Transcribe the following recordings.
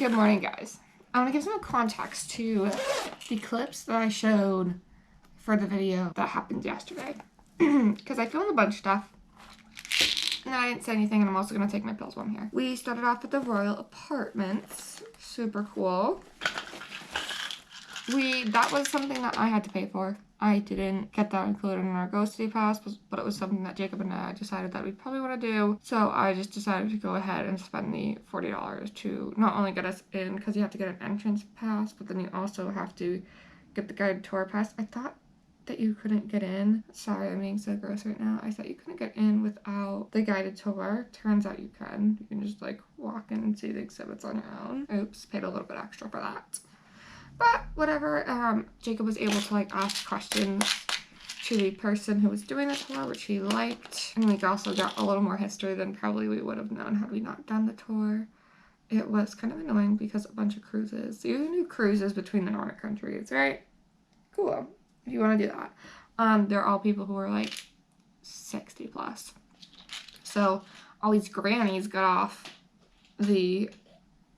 Good morning, guys. I want to give some context to the clips that I showed for the video that happened yesterday. Because I filmed a bunch of stuff, and then I didn't say anything, and I'm also going to take my pills while I'm here. We started off at the Royal Apartments. Super cool. That was something that I had to pay for. I didn't get that included in our Go City Pass, but it was something that Jacob and I decided that we probably want to do. So I just decided to go ahead and spend the $40 to not only get us in, because you have to get an entrance pass, but then you also have to get the guided tour pass. I thought that you couldn't get in. Sorry, I'm being so gross right now. I thought you couldn't get in without the guided tour. Turns out you can. You can just like walk in and see the exhibits on your own. Oops, paid a little bit extra for that. But whatever, Jacob was able to like ask questions to the person who was doing the tour, which he liked. And we also got a little more history than probably we would have known had we not done the tour. It was kind of annoying because a bunch of cruises. You do cruises between the Nordic countries, right? Cool, if you want to do that. They're all people who are like 60 plus. So all these grannies got off the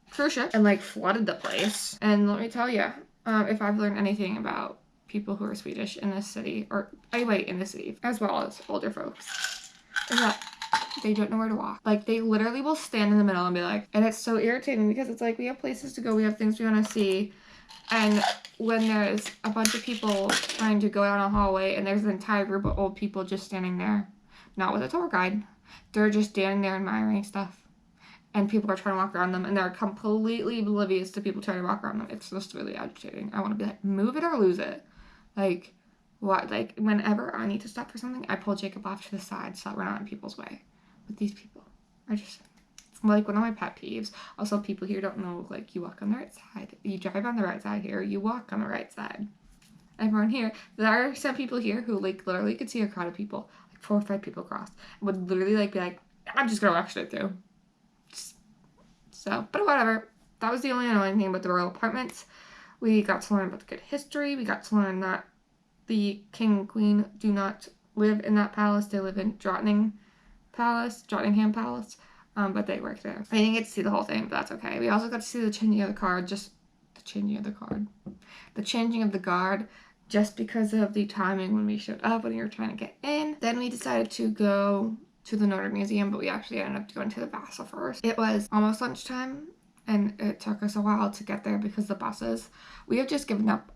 cruise ship and like flooded the place. And let me tell you, if I've learned anything about people who are Swedish in this city, or anyway in the city, as well as older folks, is that they don't know where to walk. Like they literally will stand in the middle and be like, and it's so irritating because it's like we have places to go, we have things we want to see, and when there's a bunch of people trying to go down a hallway and there's an entire group of old people just standing there, not with a tour guide, they're just standing there admiring stuff. And people are trying to walk around them, and they're completely oblivious to people trying to walk around them. It's just really agitating. I want to be like, move it or lose it. Like, what? Like, whenever I need to stop for something, I pull Jacob off to the side so that we're not in people's way. But these people are just, it's like one of my pet peeves. Also, people here don't know, like, you walk on the right side. You drive on the right side here. You walk on the right side. Everyone here, there are some people here who, like, literally could see a crowd of people, like 4 or 5 people across, and would literally, like, be like, I'm just going to walk straight through. So, but whatever. That was the only annoying thing about the Royal Apartments. We got to learn about the good history. We got to learn that the King and Queen do not live in that palace. They live in Drottningham Palace, but they work there. I didn't get to see the whole thing, but that's okay. We also got to see the changing of the guard, the changing of the guard, just because of the timing when we showed up, when we were trying to get in. Then we decided to go to the Nordic Museum, but we actually ended up going to the Vasa first. It was almost lunchtime, and it took us a while to get there because the buses, we have just given up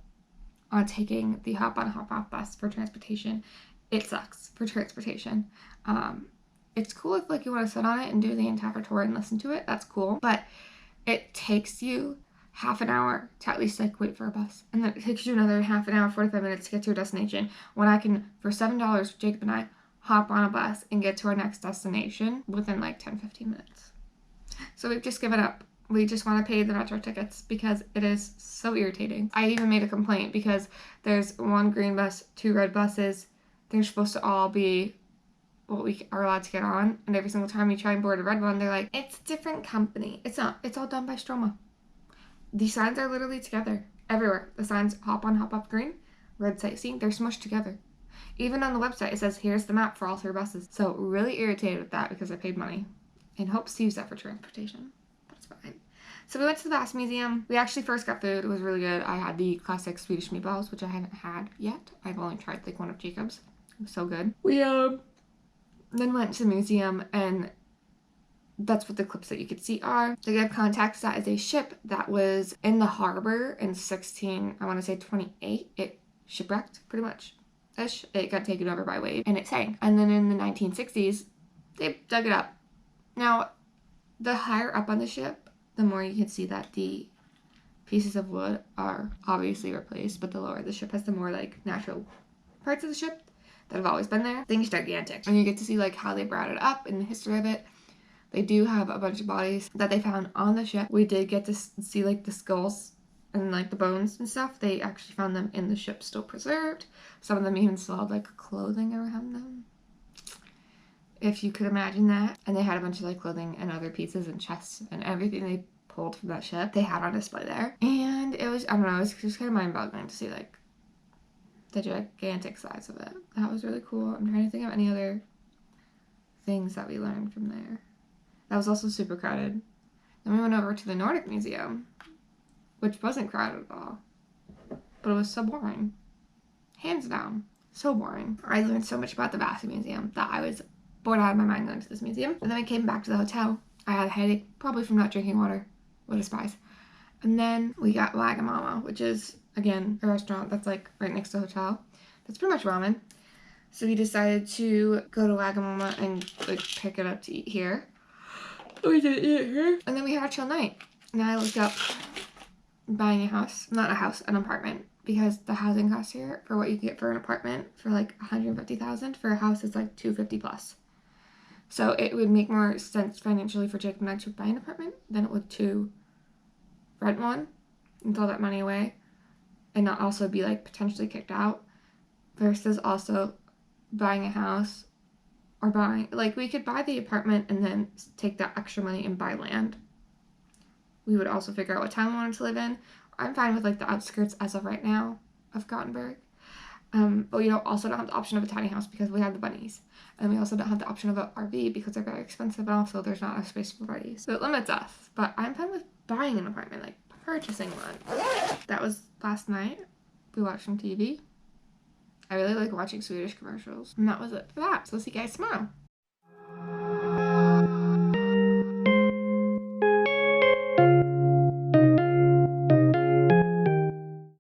on taking the hop-on, hop-off bus for transportation. It sucks for transportation. It's cool if like you want to sit on it and do the entire tour and listen to it, that's cool, but it takes you half an hour to at least like wait for a bus, and then it takes you another half an hour, 45 minutes to get to your destination, when I can, for $7, Jacob and I, hop on a bus and get to our next destination within like 10-15 minutes. So we've just given up. We just want to pay the metro tickets because it is so irritating. I even made a complaint because there's 1 green bus, 2 red buses. They're supposed to all be what we are allowed to get on, and every single time you try and board a red one, they're like, it's a different company. It's not. It's all done by Stroma. The signs are literally together everywhere. The signs hop on, hop off green, red sightseeing, they're smushed together. Even on the website, it says, here's the map for all 3 buses. So really irritated with that because I paid money in hopes to use that for transportation. That's fine. So we went to the Vasa Museum. We actually first got food. It was really good. I had the classic Swedish meatballs, which I haven't had yet. I've only tried like one of Jacob's. It was so good. We then went to the museum, and that's what the clips that you could see are. To give context, that is a ship that was in the harbor in 28. It shipwrecked, pretty much. It got taken over by wave and it sank. And then in the 1960s, they dug it up. Now, the higher up on the ship, the more you can see that the pieces of wood are obviously replaced, but the lower the ship has, the more like natural parts of the ship that have always been there. Things gigantic. And you get to see like how they brought it up and the history of it. They do have a bunch of bodies that they found on the ship. We did get to see like the skulls and like the bones and stuff. They actually found them in the ship still preserved. Some of them even still had like clothing around them, if you could imagine that. And they had a bunch of like clothing and other pieces and chests and everything they pulled from that ship they had on display there. And it was, I don't know, it was just kind of mind-boggling to see like the gigantic size of it. That was really cool. I'm trying to think of any other things that we learned from there. That was also super crowded. Then we went over to the Nordic Museum, which wasn't crowded at all, but it was so boring. Hands down, so boring. I learned so much about the Vasa Museum that I was bored out of my mind going to this museum. And then we came back to the hotel. I had a headache, probably from not drinking water. What a spice. And then we got Wagamama, which is, again, a restaurant that's like right next to the hotel. That's pretty much ramen. So we decided to go to Wagamama and like pick it up to eat here. We did eat it here. And then we had a chill night. And I looked up buying a house. Not a house, an apartment. Because the housing cost here for what you get for an apartment for like $150,000 for a house is like $250 plus. So it would make more sense financially for Jake and I to buy an apartment than it would to rent one and throw that money away and not also be like potentially kicked out versus also buying a house or buying, like we could buy the apartment and then take that extra money and buy land. We would also figure out what town we wanted to live in. I'm fine with like the outskirts as of right now of Gothenburg. But we also don't have the option of a tiny house because we have the bunnies. And we also don't have the option of an RV because they're very expensive and also there's not enough space for bunnies. So it limits us. But I'm fine with buying an apartment, like purchasing one. That was last night. We watched some TV. I really like watching Swedish commercials. And that was it for that. So see you guys tomorrow.